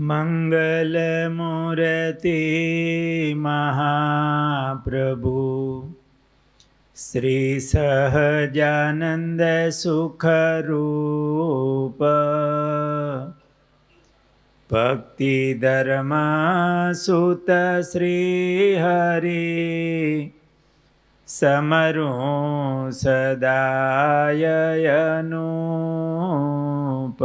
મંગલમૂર્તિ મહાપ્રભુ શ્રી સહજાનંદ સુખરૂપ ભક્તિ ધર્મા સુત શ્રી હરિ સમરું સદાય અનુપ.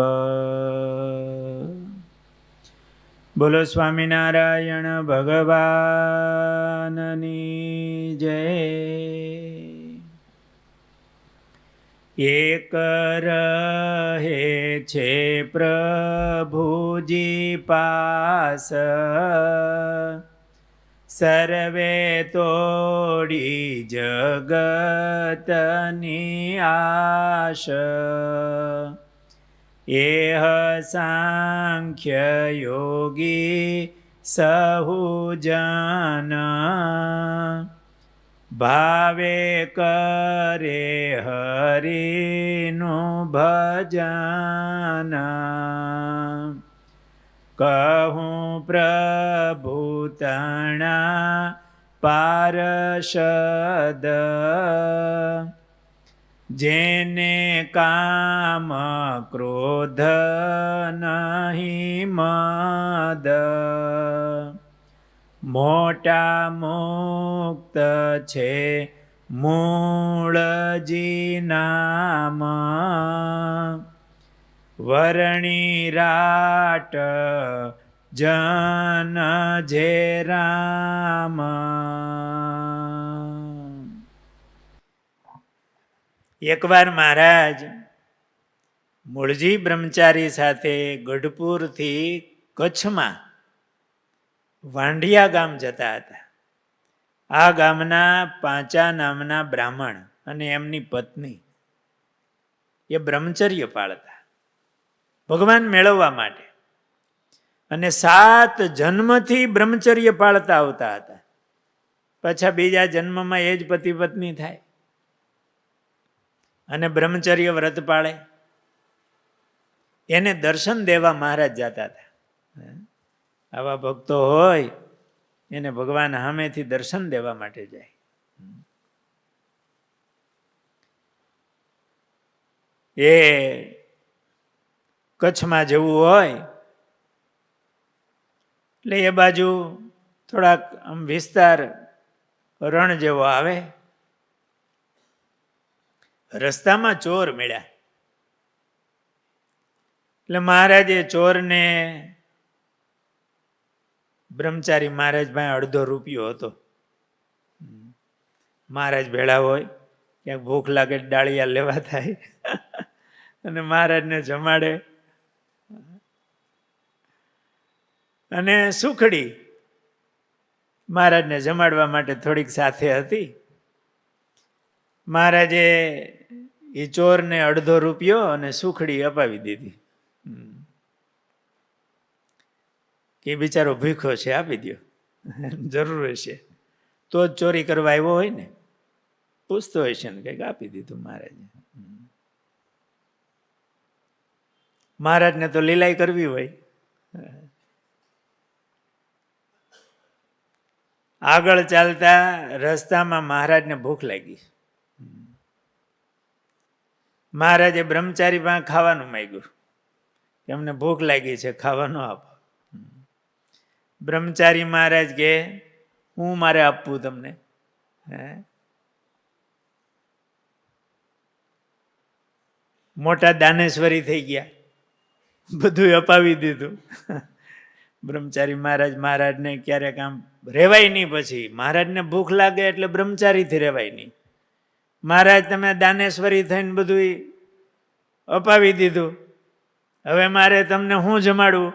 બોલો સ્વામિનારાયણ ભગવાનની જય. એક રહે છે પ્રભુજી પાસ, સર્વે તોડી જગતની આશ. એહ સાંખ્ય યોગી સહુજન, ભાવે કરે હરિનું ભજન. કહું પ્રભુ તણા પાર્ષદ, જેને કામ ક્રોધ નહીં મદ. મોટા મુક્ત છે મૂળજી નામ, વરણી રાટ જન જે રામ. એકવાર મહારાજ મૂળજી બ્રહ્મચારી સાથે ગઢપુરથી કચ્છમાં વાંઢિયા ગામ જતા હતા. આ ગામના પાંચા નામના બ્રાહ્મણ અને એમની પત્ની એ બ્રહ્મચર્ય પાળતા ભગવાન મેળવવા માટે, અને 7 જન્મથી બ્રહ્મચર્ય પાળતા આવતા હતા. પાછા બીજા જન્મમાં એ જ પતિ પત્ની થાય અને બ્રહ્મચર્ય વ્રત પાળે. એને દર્શન દેવા મહારાજ જતા હતા. આવા ભક્તો હોય એને ભગવાન સામેથી દર્શન દેવા માટે જાય. એ કચ્છમાં જવું હોય એટલે એ બાજુ થોડાક આમ વિસ્તાર રણ જેવો આવે. રસ્તામાં ચોર મળ્યા એટલે મહારાજે ચોરને, બ્રહ્મચારી મહારાજ ભાઈ ₹1.5 હતો. મહારાજ ભેળા હોય, ક્યાંક ભૂખ લાગે ડાળિયા લેવા થાય અને મહારાજને જમાડે. અને સુખડી મહારાજને જમાડવા માટે થોડીક સાથે હતી. મહારાજે એ ચોરને ₹1.5 અને સુખડી અપાવી દીધી કે બિચારો ભૂખ્યો છે, આપી દો, જરૂર હશે. તો જ ચોરી કરવા આવ્યો હોય ને, પૂછતો હશે ને, કંઈક આપી દીધું મહારાજે. મહારાજને તો લીલાઈ કરવી હોય. આગળ ચાલતા રસ્તામાં મહારાજને ભૂખ લાગી. મહારાજે બ્રહ્મચારી પાસે ખાવાનું માંગ્યું, એમને ભૂખ લાગી છે, ખાવાનું આપો. બ્રહ્મચારી મહારાજ કે હું મારે આપવું તમને? મોટા દાનેશ્વરી થઈ ગયા, બધું અપાવી દીધું. બ્રહ્મચારી મહારાજને ક્યારેક આમ રેવાય નહીં. પછી મહારાજને ભૂખ લાગે એટલે બ્રહ્મચારીથી રેવાય નહીં. મહારાજ તમે દાનેશ્વરી થઈને બધું અપાવી દીધું, હવે મારે તમને હું જમાડવું?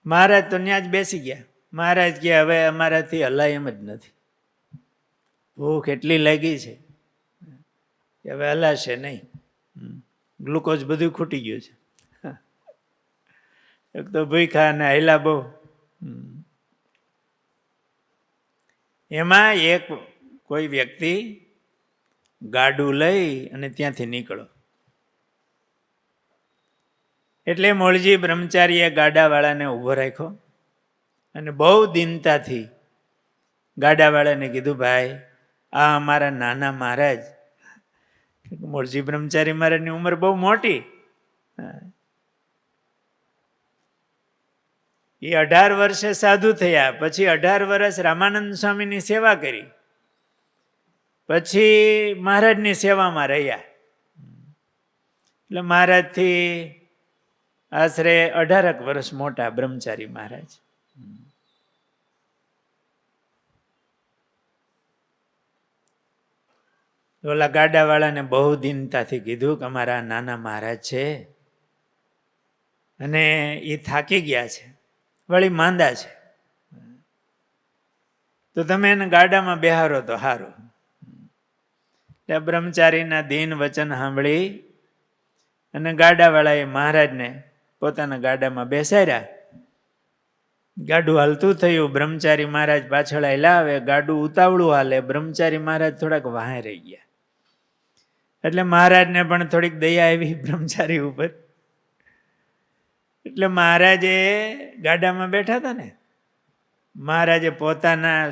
મહારાજ તો ત્યાં જ બેસી ગયા. મહારાજ કે હવે અમારાથી હલાય એમ જ નથી, ભૂખ એટલી લાગી છે કે હવે હલાશે નહીં. ગ્લુકોઝ બધું ખૂટી ગયું છે. એક તો ભૂખા અને હૈલા બહુ. એમાં એક કોઈ વ્યક્તિ ગાડું લઈ અને ત્યાંથી નીકળો. એટલે મોળજી બ્રહ્મચારીએ ગાડાવાળાને ઊભો રાખ્યો અને બહુ દીનતાથી ગાડાવાળાને કીધું, ભાઈ આ અમારા નાના મહારાજ. મોળજી બ્રહ્મચારી મહારાજની ઉંમર બહુ મોટી. એ 18 વર્ષે સાધુ થયા, પછી 18 વર્ષ રામાનંદ સ્વામીની સેવા કરી, પછી મહારાજની સેવામાં રહ્યા. એટલે મહારાજથી આશરે 18 વર્ષ મોટા બ્રહ્મચારી મહારાજ. ઓલા ગાડાવાળાને બહુ દીનતાથી કીધું કે અમારા નાના મહારાજ છે અને એ થાકી ગયા છે, વળી માંદા છે, તો તમે એને ગાડામાં બેહારો તો સારું. એટલે બ્રહ્મચારીના દીન વચન સાંભળી અને ગાડાવાળાએ મહારાજને પોતાના ગાડામાં બેસાડ્યા. ગાડું હાલતું થયું. બ્રહ્મચારી મહારાજ પાછળ લાવે, ગાડું ઉતાવળું હાલે, બ્રહ્મચારી મહારાજ થોડાક વાહે રહી ગયા. એટલે મહારાજને પણ થોડીક દયા આવી બ્રહ્મચારી ઉપર. એટલે મહારાજે ગાડામાં બેઠા હતા ને, મહારાજે પોતાના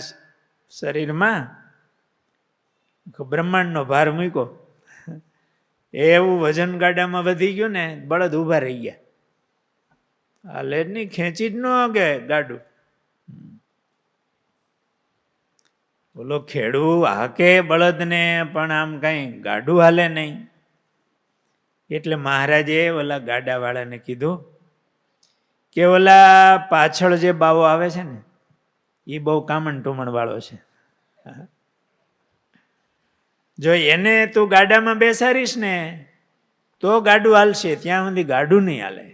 શરીરમાં બ્રહ્માંડનો ભાર મૂક્યો. એવું વજન ગાડામાં વધી ગયું ને, બળદ ઊભા રહી ગયા. આ લેડની ખેંચી જ ન કે ગાડું. બોલો ખેડૂ હાકે બળદને, પણ આમ કઈ ગાડું હાલે નહીં. એટલે મહારાજે ઓલા ગાડાવાળાને કીધું કે ઓલા પાછળ જે બાવો આવે છે ને, એ બહુ કામણ ટુમણ વાળો છે. જો એને તું ગાડામાં બેસાડીશ ને તો ગાડું હાલશે, ત્યાં સુધી ગાડું નહીં હાલે.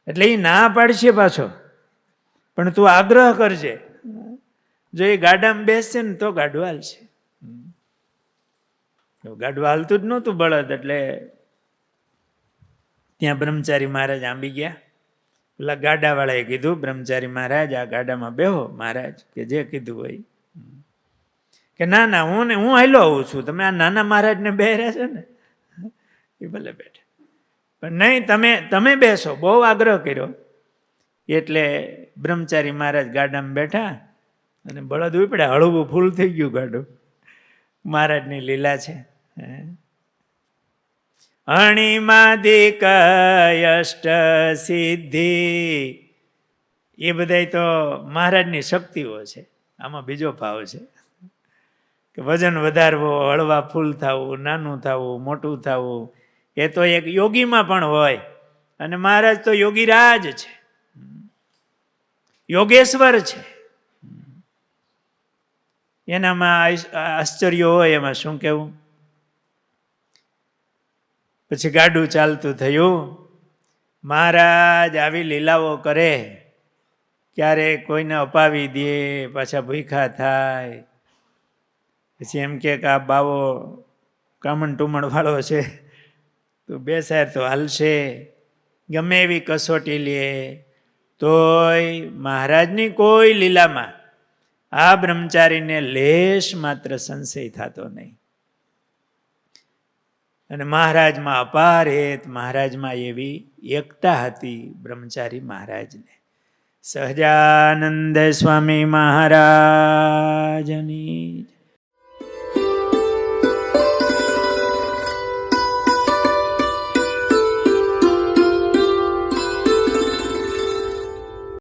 એટલે એ ના પાડશે પાછો, પણ તું આગ્રહ કરજે. જો એ ગાડામાં બેસશે ને તો ગાડું હાલશે. ગાડું હાલતું જ નહોતું બળદ. એટલે ત્યાં બ્રહ્મચારી મહારાજ આંબી ગયા. પેલા ગાડાવાળાએ કીધું, બ્રહ્મચારી મહારાજ આ ગાડામાં બેહો. મહારાજ કે જે કીધું હોય. કે ના ના, હું હાલ્યો આવું છું, તમે આ નાના મહારાજને બેહર્યા છે ને, એ ભલે બેઠા, પણ નહીં તમે બેસો. બહુ આગ્રહ કર્યો. એટલે બ્રહ્મચારી મહારાજ ગાડામાં બેઠા અને બળદ ઉપડ્યા. હળવું ફૂલ થઈ ગયું ગાડું. મહારાજની લીલા છે. અણિમાદિક અષ્ટ સિદ્ધિ, એ બધા તો મહારાજની શક્તિઓ છે. આમાં બીજો ભાવ છે કે વજન વધારવો, હળવા ફૂલ થવું, નાનું થવું, મોટું થવું, એ તો એક યોગીમાં પણ હોય. અને મહારાજ તો યોગીરાજ છે, યોગેશ્વર છે. એનામાં આશ્ચર્ય હોય, એમાં શું કહેવું. પછી ગાડું ચાલતું થયું. મહારાજ આવી લીલાઓ કરે, ક્યારેક કોઈને અપાવી દે, પાછા ભૂખ્યા થાય. પછી એમ કે આ બાવો કામણ ટુમણ વાળો છે, તો બેસાડ તો હાલશે. ગમે એવી કસોટી લે તોય મહારાજની કોઈ લીલામાં આ બ્રહ્મચારીને લેશ માત્ર સંશય થતો નહીં. અને મહારાજમાં અપાર હેત, મહારાજમાં એવી એકતા હતી બ્રહ્મચારી મહારાજને. સહજાનંદ સ્વામી મહારાજની